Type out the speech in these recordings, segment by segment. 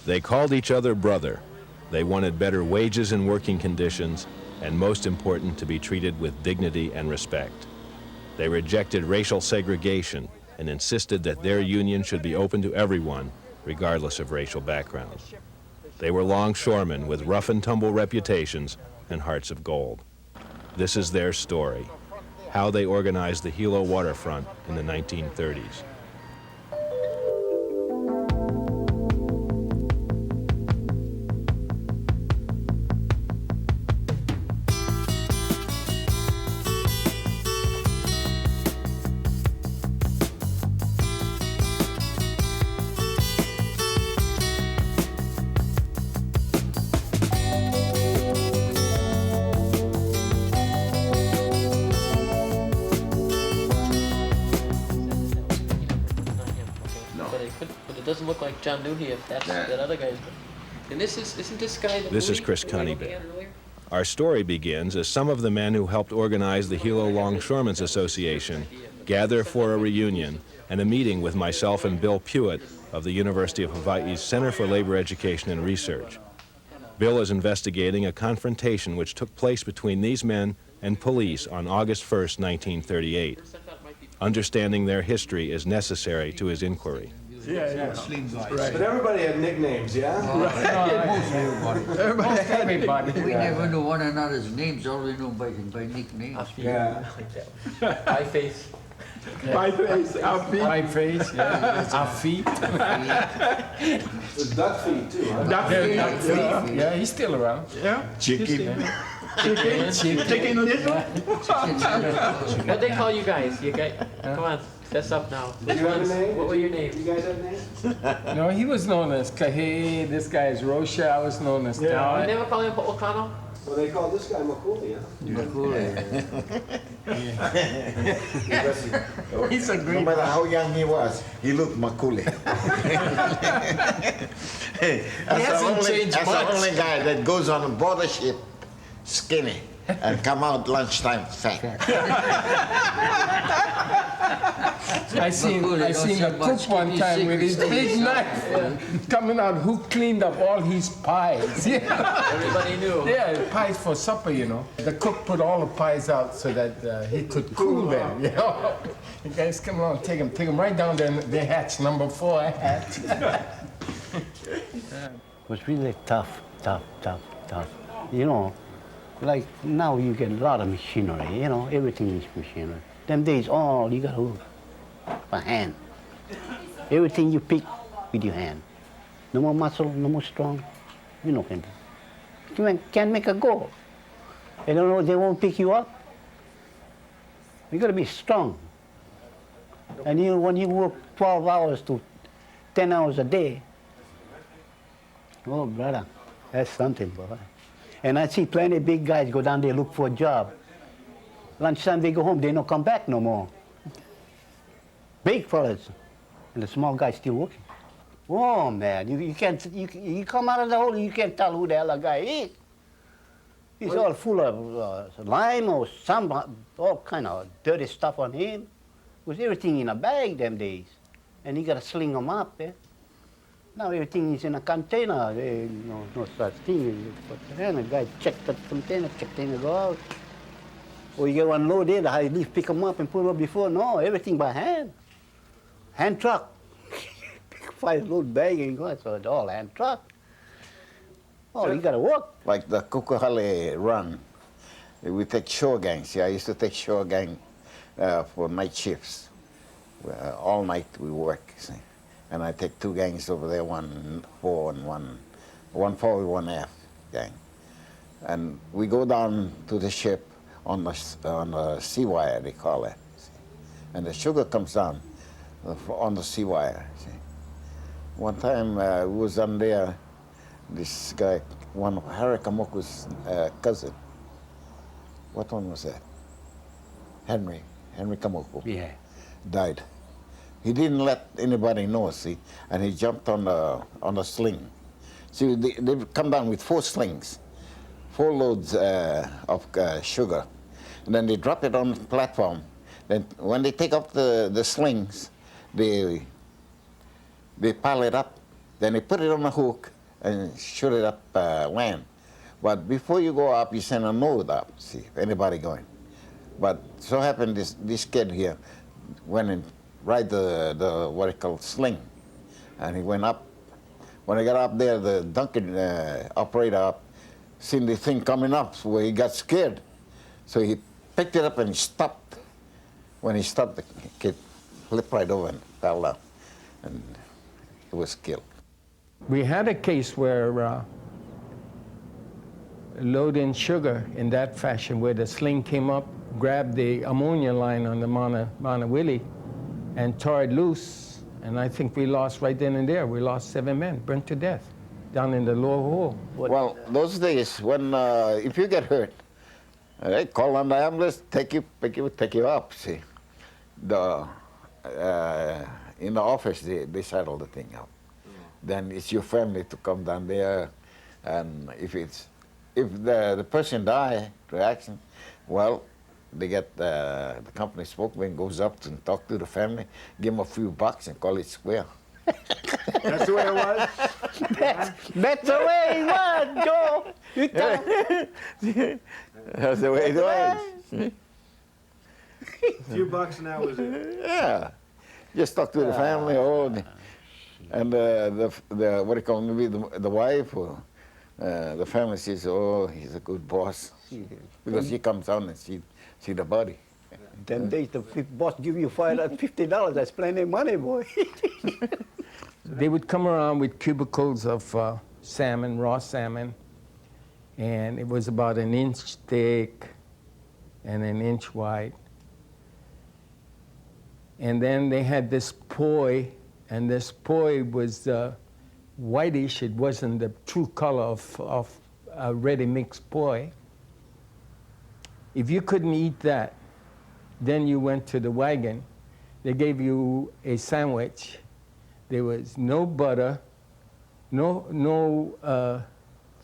They called each other brother. They wanted better wages and working conditions, and most important, to be treated with dignity and respect. They rejected racial segregation and insisted that their union should be open to everyone, regardless of racial background. They were longshoremen with rough and tumble reputations and hearts of gold. This is their story, how they organized the Hilo waterfront in the 1930s. But it doesn't look like John Newhey if that's that other guy's. And isn't this guy the This is Chris Cunningham. Our story begins as some of the men who helped organize the Hilo Longshoremen's Association gather for a reunion and a meeting with myself and Bill Pewitt of the University of Hawaii's Center for Labor Education and Research. Bill is investigating a confrontation which took place between these men and police on August 1st, 1938. Understanding their history is necessary to his inquiry. Yeah. Right. But everybody had nicknames, yeah? Everybody. We never knew one another's names, all we knew by nicknames. Yeah. Pie face. My face, our feet. My face, yeah. Our feet. There's duck feet too, huh? Duck feet. Yeah, he's still around. Yeah. Chicken. Chicken little. What they call you guys? You guys, come on, fess up now. Did you have a name? What were your names? You guys have names? No, he was known as Kahe. This guy is Rocha. I was known as You Tal. never call him Po'okano? Well, they call this guy Makuli, huh? He's a No great. matter how young he was, he looked Makuli. hasn't changed That's the much. only guy that goes on a border ship skinny and come out lunchtime fat. I seen a cook one time with his big knife coming out who cleaned up all his pies. Yeah. Everybody knew. Yeah, pies for supper, you know. The cook put all the pies out so that he could cool them, you know. You guys come along, take them right down there, their hatch, number 4 hatch. It was really tough. You know, like now you get a lot of machinery, you know, everything is machinery. Them days, all you got to by hand. Everything you pick with your hand. No more muscle, no more strong. You know, you can't make a go. They don't know, they won't pick you up. You got to be strong. And when you work 12 hours to 10 hours a day, oh, brother, that's something, boy. And I see plenty of big guys go down there look for a job. Lunchtime they go home, they don't come back no more. Big fellas, and the small guys still working. Oh man, you come out of the hole, you can't tell who the hell the guy is. He's all full of lime or some, all kind of dirty stuff on him. Was everything in a bag them days, and you got to sling them up. Eh? Now everything is in a container. No such thing. Then the guy check the container go out. Or you get one loaded, I leave pick them up and put them up before. No, everything by hand. Hand truck. 5 load bag and go. So it's all hand truck. Oh, you got to work. Like the Kukuhale run, we take shore gangs. Yeah, I used to take shore gang for night shifts. All night we work. See? And I take 2 gangs over there, 1 fore and 1 forward, 1 aft gang. And we go down to the ship on the sea wire, they call it. See? And the sugar comes down on the sea wire. See? One time we was on there, this guy, one of Harry Kamoku's cousin. What one was that? Henry Kamoku. Yeah. Died. He didn't let anybody know, see, and he jumped on the sling. See, they come down with 4 slings, 4 loads of sugar, and then they drop it on the platform. Then when they take up the slings, they pile it up Then they put it on a hook and shoot it up land. But before you go up, you send a note up, see if anybody going. But so happened this kid here went and ride the what they call sling, and he went up. When he got up there, the Duncan operator up seen the thing coming up, so he got scared. So he picked it up and he stopped. When he stopped, the kid flipped right over and fell down, and he was killed. We had a case where loading sugar in that fashion, where the sling came up, grabbed the ammonia line on the Montevideo, and tore it loose. And I think we lost right then and there. We lost 7 men, burnt to death, down in the lower hole. Well, those days when if you get hurt, they call on the ambulance, take you up. See, in the office they settle the thing out. Then it's your family to come down there, and if the person die to accident, well, they get the company spokesman goes up and talk to the family, give them a few bucks and call it square. That's the way it was? That's the way it was, Joe. You tell That's the way it was. A few bucks and that was it. Yeah, just talk to the family, and the what do you call it, maybe the wife or the family says, oh, he's a good boss, because he comes down and see the body. Them days, the boss give you $50. That's plenty of money, boy. They would come around with cubicles of salmon, raw salmon, and it was about 1 inch thick and 1 inch wide. And then they had this poi, and this poi was whitish. It wasn't the true color of a ready mixed poi. If you couldn't eat that, then you went to the wagon. They gave you a sandwich. There was no butter, no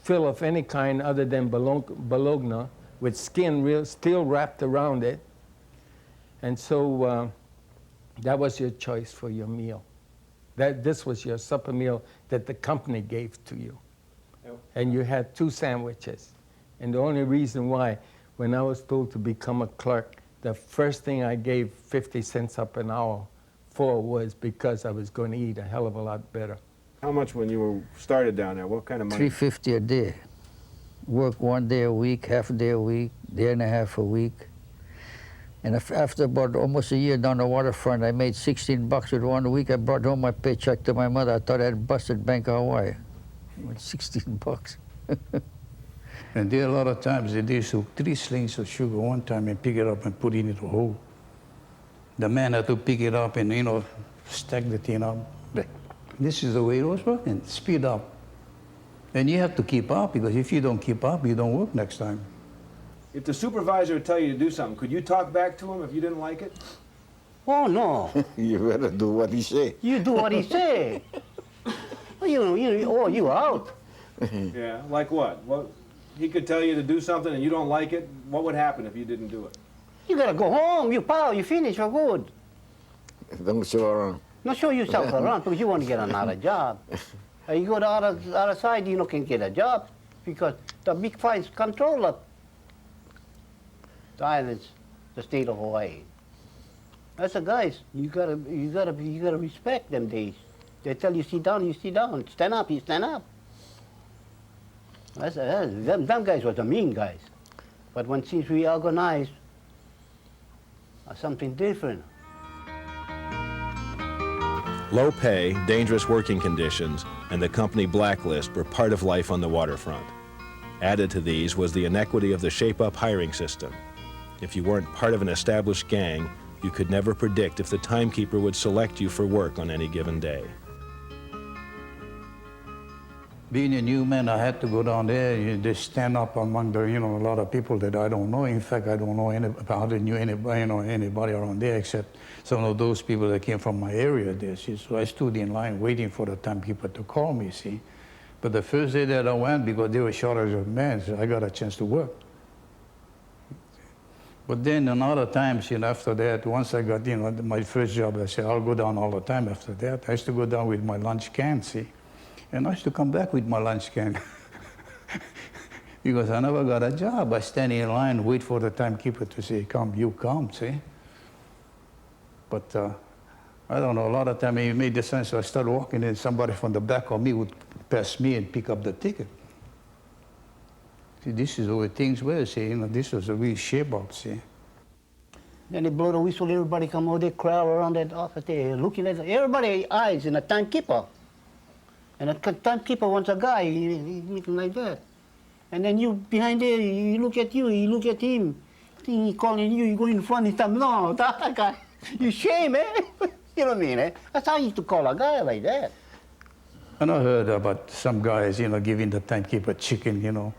fill of any kind other than bologna, with skin still wrapped around it. And so that was your choice for your meal. This was your supper meal that the company gave to you. And you had 2 sandwiches. And the only reason why, when I was told to become a clerk, the first thing I gave 50 cents up an hour for was because I was going to eat a hell of a lot better. How much when you started down there? What kind of money? $3.50 a day. Work 1 day a week, half a day a week, day and a half a week. And after about almost a year down the waterfront, I made 16 bucks with 1 week. I brought home my paycheck to my mother. I thought I'd busted Bank of Hawaii with 16 bucks. And there a lot of times they used to 3 slings of sugar one time and pick it up and put it in the hole. The man had to pick it up and, stack the thing up. This is the way it was working, speed up. And you have to keep up, because if you don't keep up, you don't work next time. If the supervisor would tell you to do something, could you talk back to him if you didn't like it? Oh, no. You better do what he say. You do what he say. You out. Yeah, like what? What? He could tell you to do something and you don't like it. What would happen if you didn't do it? You gotta go home. You finish for good. Don't show around. Not show yourself around because you want to get another job. You go to other side, you can get a job because the big fives control the islands, the state of Hawaii. That's the guys. You gotta respect them days. They tell you sit down, you sit down. Stand up, you stand up. Them guys were the mean guys. But when since we organized, something different. Low pay, dangerous working conditions, and the company blacklist were part of life on the waterfront. Added to these was the inequity of the shape-up hiring system. If you weren't part of an established gang, you could never predict if the timekeeper would select you for work on any given day. Being a new man, I had to go down there and just stand up among the, a lot of people that I don't know. In fact, I don't know hardly knew anybody around there except some of those people that came from my area there. See? So I stood in line waiting for the timekeeper to call me, see. But the first day that I went, because there was a shortage of men, so I got a chance to work. But then another times, after that, once I got, my first job, I said, I'll go down all the time after that. I used to go down with my lunch can, see. And I used to come back with my lunch can. Because I never got a job. I stand in line, wait for the timekeeper to say, come, you come, see? But I don't know, a lot of time it made the sense, so I started walking and somebody from the back of me would pass me and pick up the ticket. See, this is the way things were, see, you know, this was a real shape up, see? Then they blow the whistle, everybody come out, they crowd around that office, they looking at everybody eyes in the timekeeper. And the timekeeper wants a guy, he looking like that. And then you behind there, he look at you, he look at him. Think he calling you, you go in front, he tell him, no, that guy, you shame, eh? You know what I mean, eh? That's how you used to call a guy like that. And I heard about some guys, you know, giving the timekeeper chicken, you know,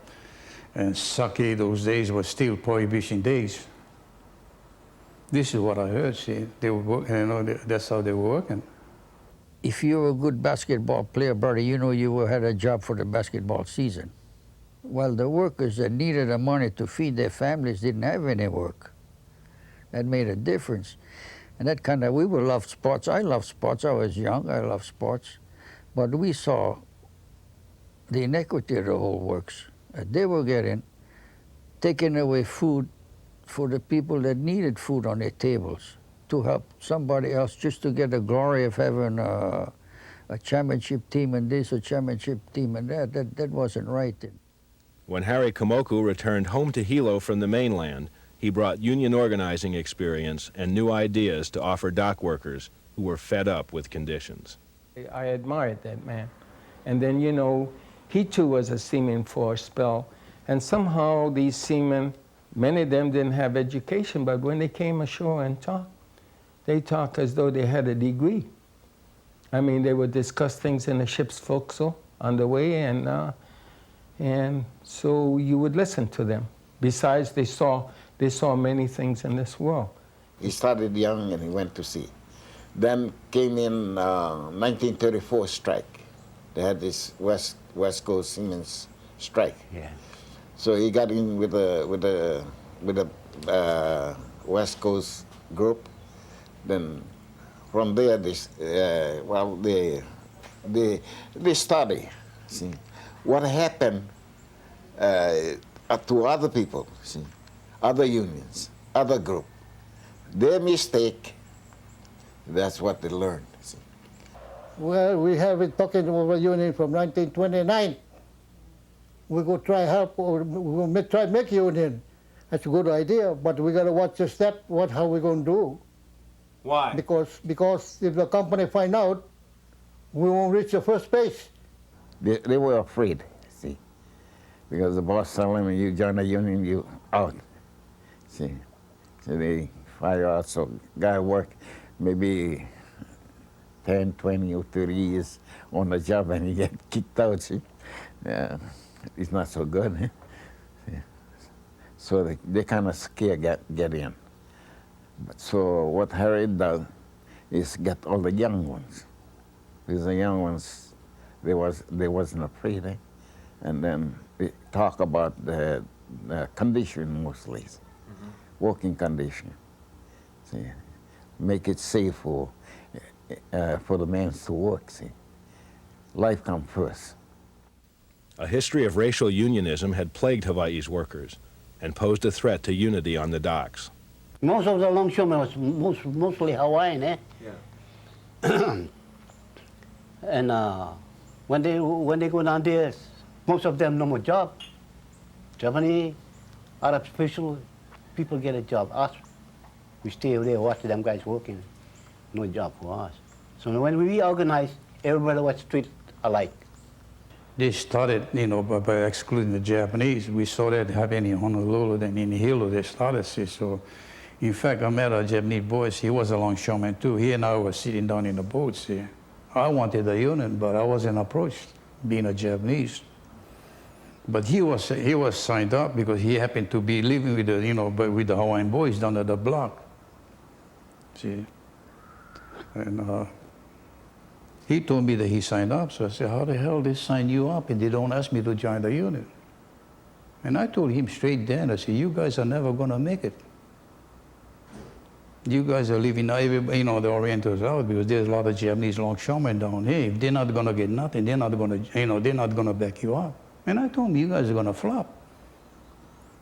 and sake. Those days were still prohibition days. This is what I heard, see, they were working, you know, that's how they were working. If you were a good basketball player, brother, you know you had a job for the basketball season. Well, the workers that needed the money to feed their families didn't have any work. That made a difference. And that kind of, we were loved sports. I loved sports. I was young, I loved sports. But we saw the inequity of the whole works. They were taking away food for the people that needed food on their tables to help somebody else just to get the glory of having a championship team and this, a championship team and that. That wasn't right. When Harry Kamoku returned home to Hilo from the mainland, he brought union organizing experience and new ideas to offer dock workers who were fed up with conditions. I admired that man. And then, you know, he too was a seaman for a spell. And somehow these seamen, many of them didn't have education, but when they came ashore and talked, they talked as though they had a degree. I mean, they would discuss things in the ship's forecastle on the way, and so you would listen to them. Besides, they saw many things in this world. He started young and he went to sea. Then came in 1934 strike. They had this West Coast Seamen's strike. Yeah. So he got in with the West Coast group. Then from there, they study. See what happened to other people. See, other unions, other group. Their mistake. That's what they learned. See. Well, we have been talking about a union from 1929. We go try help, or we go try make union. That's a good idea, but we got to watch the step. How we going to do? Why? Because if the company find out, we won't reach the first base. They were afraid. See, because the boss told them, "You join the union, you out." See, so they fire out. So guy work maybe 10, 20, or 30 years on the job, and he get kicked out. See, it's not so good. Eh? Yeah. So they kind of scared get in. So what Harry does is get all the young ones. Because the young ones, they wasn't afraid. Eh? And then they talk about the condition mostly, working condition. See, make it safe for the men to work. See, life comes first. A history of racial unionism had plagued Hawaii's workers and posed a threat to unity on the docks. Most of the longshoremen was mostly Hawaiian, eh? Yeah. And when they go down there, most of them no more job. Japanese, Arab special people get a job. Us, we stay over there watch them guys working. No job for us. So when we organized, everybody was treated alike. They started, you know, by excluding the Japanese. We saw that happen in Honolulu, then in Hilo they started. See, so, in fact, I met a Japanese boy. He was a longshoreman too. He and I were sitting down in the boat. See, I wanted a union, but I wasn't approached, being a Japanese. But he was signed up because he happened to be living with the, you know, with the Hawaiian boys down at the block. See, and he told me that he signed up. So I said, how the hell they sign you up and they don't ask me to join the union? And I told him straight then, I said, you guys are never going to make it. You guys are leaving everybody, the Orientals out because there's a lot of Japanese longshoremen down here. If they're not going to get nothing, they're not going to, they're not going to back you up. And I told them, you guys are going to flop.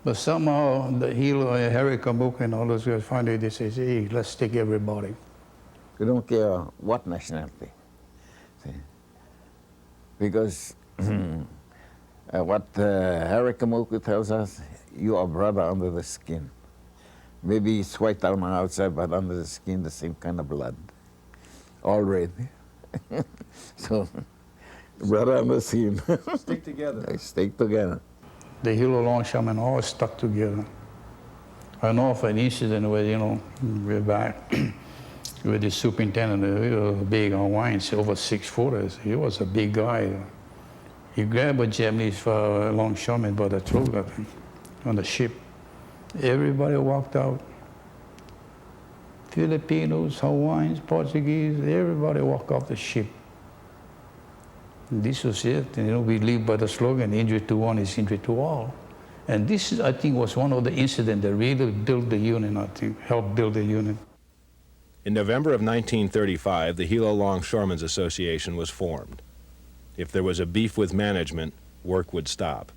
But somehow the Hilo, Harry Kamuka and all those guys finally they say, hey, let's take everybody. We don't care what nationality. See? Because what Harry Kamuka tells us, you are brother under the skin. Maybe it's white on the outside, but under the skin, the same kind of blood. Already. So, brother under the skin. Stick together. They stick together. The Hilo longshoremen all stuck together. I know of an incident where, we're back with the superintendent, he was big on wines, over 6 footers. He was a big guy. He grabbed a Japanese longshoreman by the throat, I think, on the ship. Everybody walked out. Filipinos, Hawaiians, Portuguese, everybody walked off the ship. And this was it. We live by the slogan, injury to one is injury to all. And this, I think, was one of the incidents that really built the union, I think, helped build the union. In November of 1935, the Hilo Longshoremen's Association was formed. If there was a beef with management, work would stop.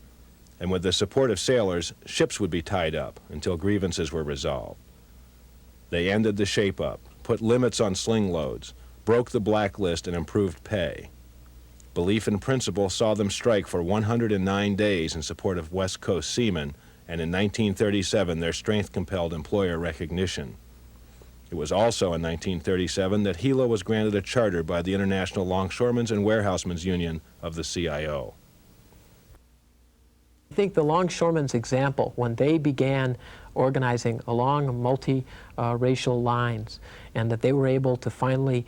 And with the support of sailors, ships would be tied up until grievances were resolved. They ended the shape-up, put limits on sling loads, broke the blacklist, and improved pay. Belief in principle saw them strike for 109 days in support of West Coast seamen, and in 1937 their strength compelled employer recognition. It was also in 1937 that Hilo was granted a charter by the International Longshoremen's and Warehousemen's Union of the CIO. I think the longshoremen's example, when they began organizing along multi-racial lines, and that they were able to finally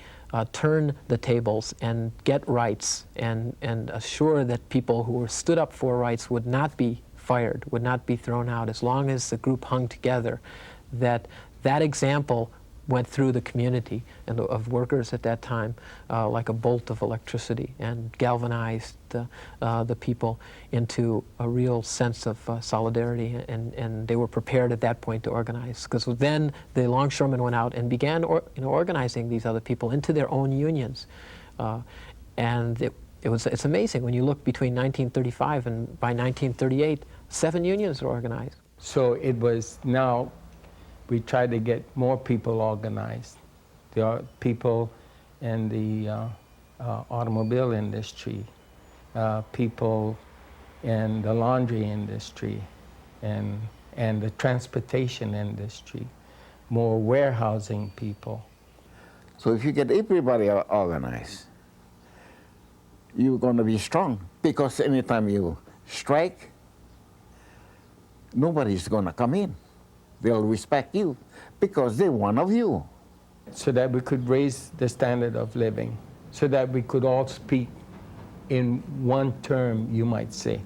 turn the tables and get rights and assure that people who were stood up for rights would not be fired, would not be thrown out, as long as the group hung together, that example went through the community and of workers at that time like a bolt of electricity, and galvanized the people into a real sense of solidarity, and they were prepared at that point to organize. Because then the longshoremen went out and began organizing these other people into their own unions. And it's amazing when you look between 1935 and by 1938, 7 unions were organized. So it was now, we try to get more people organized. There are people in the automobile industry, people in the laundry industry, and the transportation industry, more warehousing people. So if you get everybody organized, you're going to be strong. Because anytime you strike, nobody's going to come in. They'll respect you because they're one of you. So that we could raise the standard of living, so that we could all speak in one term, you might say.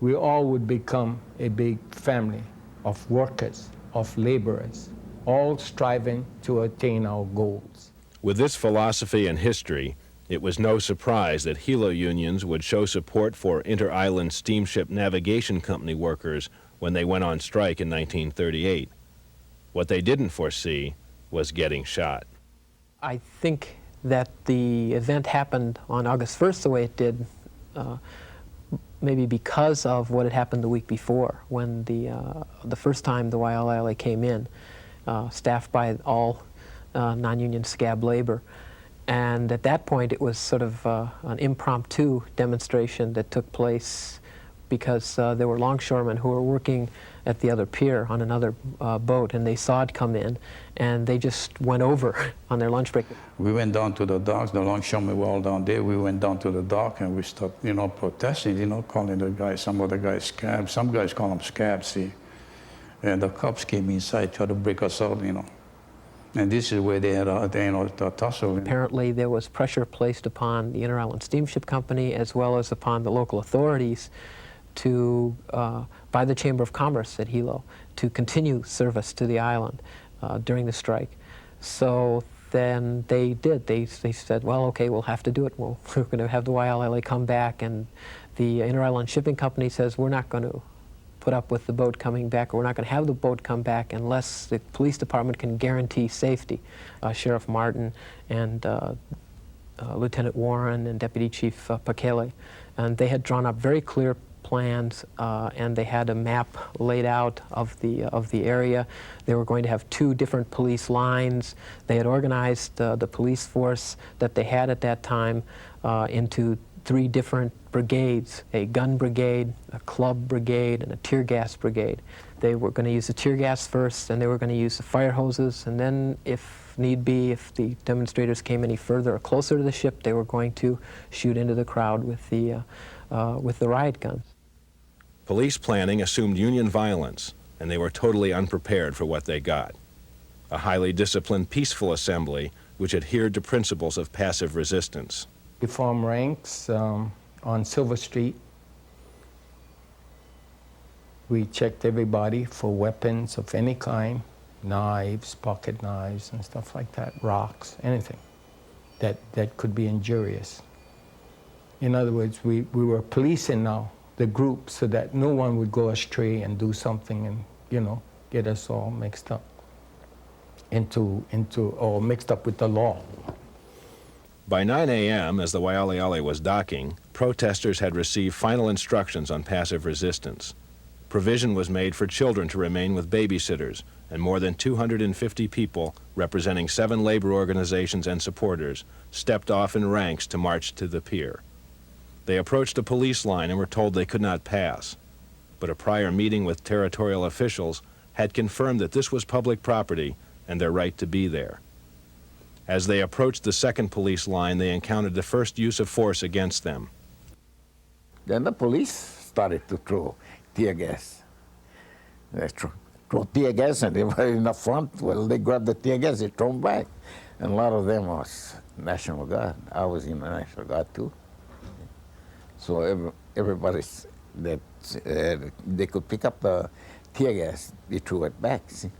We all would become a big family of workers, of laborers, all striving to attain our goals. With this philosophy and history, it was no surprise that Hilo unions would show support for Inter-Island Steamship Navigation Company workers when they went on strike in 1938. What they didn't foresee was getting shot. I think that the event happened on August 1st the way it did, maybe because of what had happened the week before, when the first time the YLLA came in, staffed by all non-union scab labor. And at that point it was sort of an impromptu demonstration that took place because there were longshoremen who were working at the other pier on another boat, and they saw it come in, and they just went over on their lunch break. We went down to the docks, the longshoremen were all down there. We went down to the dock and we stopped, protesting, calling the guys, some of the guys scabs, some guys call them scabs, see. And the cops came inside, tried to break us out, And this is where they had a tussle. Apparently there was pressure placed upon the Inter-Island Steamship Company as well as upon the local authorities by the Chamber of Commerce at Hilo to continue service to the island during the strike. So then they did. They said, well, okay, we'll have to do it. We're going to have the YLLA come back, and the Inter-Island Shipping Company says, we're not going to put up with the boat coming back, or we're not going to have the boat come back unless the police department can guarantee safety. Sheriff Martin and Lieutenant Warren and Deputy Chief Pakele. And they had drawn up very clear plans, and they had a map laid out of the area. They were going to have 2 different police lines. They had organized the police force that they had at that time into 3 different brigades: a gun brigade, a club brigade, and a tear gas brigade. They were going to use the tear gas first, and they were going to use the fire hoses, and then, if need be, if the demonstrators came any further or closer to the ship, they were going to shoot into the crowd with the riot guns. Police planning assumed Union violence, and they were totally unprepared for what they got. A highly disciplined, peaceful assembly which adhered to principles of passive resistance. We formed ranks on Silver Street. We checked everybody for weapons of any kind, knives, pocket knives, and stuff like that, rocks, anything that could be injurious. In other words, we were policing now the group so that no one would go astray and do something and, you know, get us all mixed up or mixed up with the law. By 9 a.m., as the Waialeale was docking, protesters had received final instructions on passive resistance. Provision was made for children to remain with babysitters, and more than 250 people, representing 7 labor organizations and supporters, stepped off in ranks to march to the pier. They approached a police line and were told they could not pass. But a prior meeting with territorial officials had confirmed that this was public property and their right to be there. As they approached the second police line, they encountered the first use of force against them. Then the police started to throw tear gas. They throw tear gas, and they were in the front. Well, they grabbed the tear gas, they throw them back. And a lot of them was National Guard. I was in the National Guard too. So everybody that they could pick up the tear gas, they threw it back. See?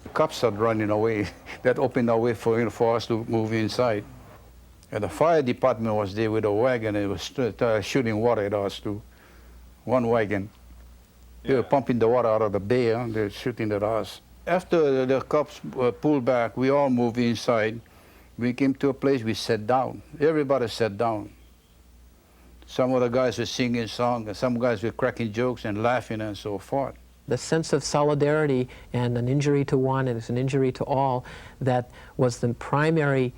The cops started running away. That opened our way for us to move inside. And the fire department was there with a wagon, and it was shooting water at us too. One wagon. They were pumping the water out of the bay, and they were shooting at us. After the cops pulled back, we all moved inside. We came to a place, we sat down. Everybody sat down. Some of the guys were singing songs, and some guys were cracking jokes and laughing and so forth. The sense of solidarity and an injury to one is an injury to all, that was the primary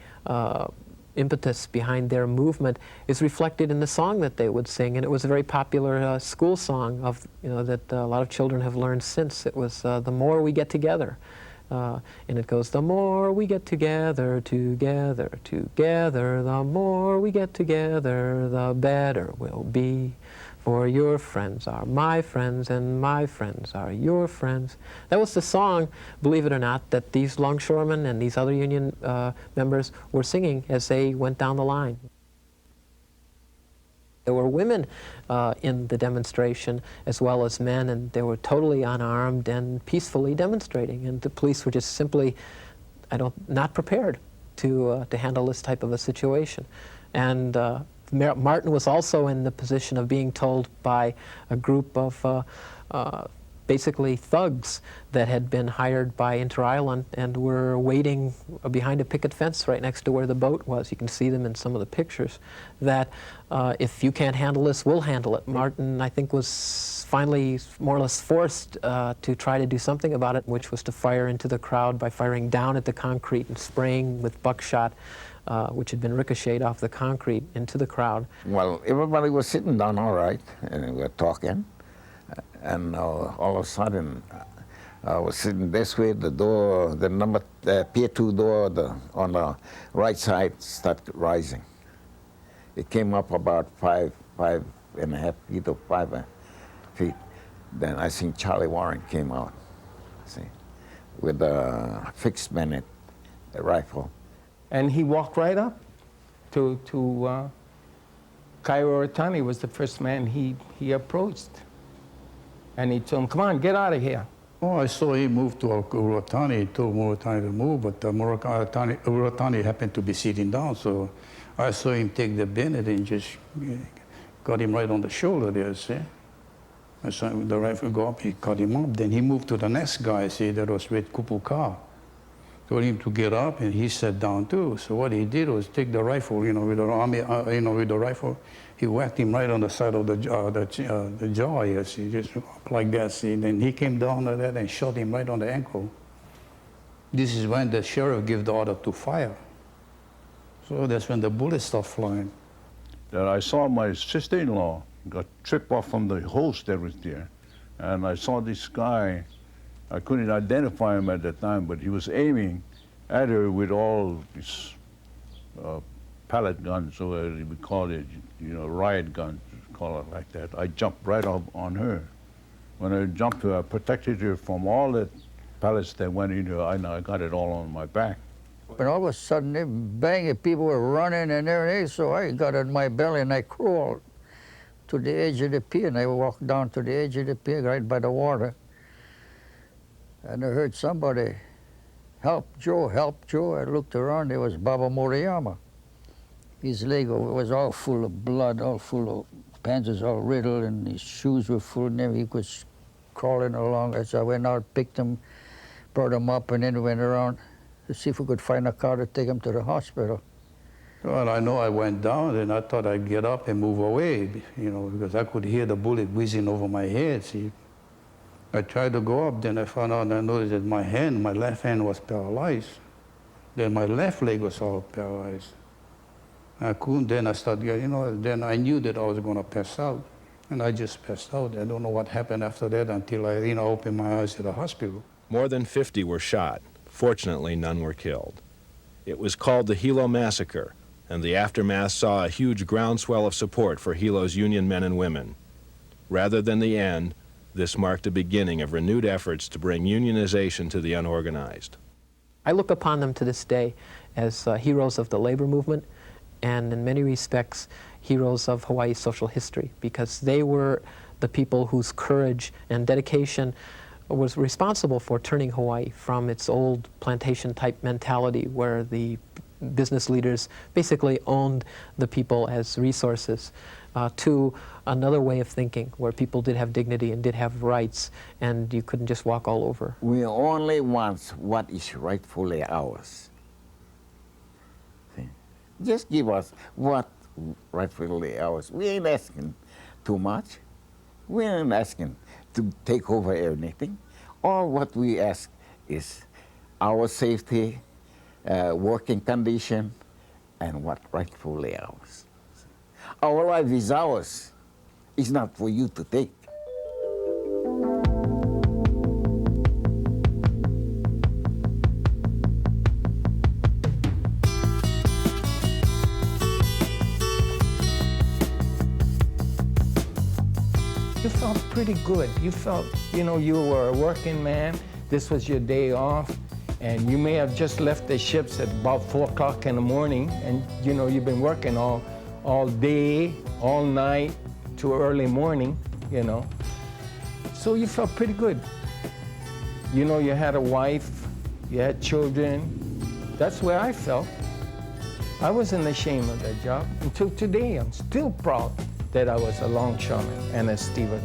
impetus behind their movement, is reflected in the song that they would sing, and it was a very popular school song of, that a lot of children have learned since. It was "The More We Get Together," and it goes, "The more we get together, together, together, the more we get together, the better we'll be. For your friends are my friends, and my friends are your friends." That was the song, believe it or not, that these longshoremen and these other union members were singing as they went down the line. There were women in the demonstration as well as men, and they were totally unarmed and peacefully demonstrating, and the police were just simply not prepared to handle this type of a situation. And Martin was also in the position of being told by a group of basically thugs that had been hired by Inter-Island and were waiting behind a picket fence right next to where the boat was. You can see them in some of the pictures, that if you can't handle this, we'll handle it. Martin, I think, was finally more or less forced to try to do something about it, which was to fire into the crowd by firing down at the concrete and spraying with buckshot, which had been ricocheted off the concrete into the crowd. Well, everybody was sitting down all right, and we were talking. And all of a sudden, I was sitting this way, the door, the Pier 2 door on the right side started rising. It came up about 5.5 feet or 5 feet. Then I seen Charlie Warren came out, see, with a fixed bayonet, a rifle. And he walked right up to Cairo Otani was the first man he approached. And he told him, "Come on, get out of here." Oh, I saw him move to Urotani. He told Urotani to move, but Urotani happened to be sitting down, so I saw him take the bayonet and just got him right on the shoulder there, see? And so the rifle go up, he cut him up. Then he moved to the next guy, see, that was with Kupu Ka. Told him to get up, and he sat down too. So what he did was take the rifle, you know, with the army, with the rifle, he whacked him right on the side of the jaw, you see, just up like that, see. Then he came down to that and shot him right on the ankle. This is when the sheriff gave the order to fire. So that's when the bullets start flying. That I saw my sister-in-law got tripped off from the hose that was there. And I saw this guy, I couldn't identify him at the time, but he was aiming at her with all these pellet guns, or we call it, you know, riot guns, call it like that. I jumped right up on her. When I jumped her, I protected her from all the pellets that went into her. I got it all on my back. And all of a sudden, they banging, people were running and everything, so I got on my belly and I crawled to the edge of the pier, and I walked down to the edge of the pier right by the water. And I heard somebody, help Joe, help Joe. I looked around, there was Baba Moriyama. His leg was all full of blood, all full of, pants was all riddled, and his shoes were full, and he was crawling along. As I went out, picked him, brought him up, and then went around to see if we could find a car to take him to the hospital. Well, I know I went down, and I thought I'd get up and move away, you know, because I could hear the bullet whizzing over my head, see. I tried to go up, then I found out, I noticed that my hand, my left hand was paralyzed. Then my left leg was all paralyzed. I couldn't, then I started, you know, then I knew that I was going to pass out. And I just passed out. I don't know what happened after that until I, you know, opened my eyes at the hospital. More than 50 were shot. Fortunately, none were killed. It was called the Hilo Massacre, and the aftermath saw a huge groundswell of support for Hilo's Union men and women. Rather than the end, this marked a beginning of renewed efforts to bring unionization to the unorganized. I look upon them to this day as heroes of the labor movement, and in many respects, heroes of Hawaii's social history, because they were the people whose courage and dedication was responsible for turning Hawaii from its old plantation-type mentality where the business leaders basically owned the people as resources, to another way of thinking where people did have dignity and did have rights, and you couldn't just walk all over. We only want what is rightfully ours. See? Just give us what rightfully ours. We ain't asking too much. We ain't asking to take over anything. All what we ask is our safety, working condition, and what rightfully ours. Our life is ours. It's not for you to take. You felt pretty good. You felt, you know, you were a working man. This was your day off. And you may have just left the ships at about 4 o'clock in the morning. And, you know, you've been working all day, all night, to early morning, you know. So you felt pretty good. You know, you had a wife, you had children. That's where I felt. I wasn't ashamed of that job. Until today, I'm still proud that I was a longshoreman and a stevedore.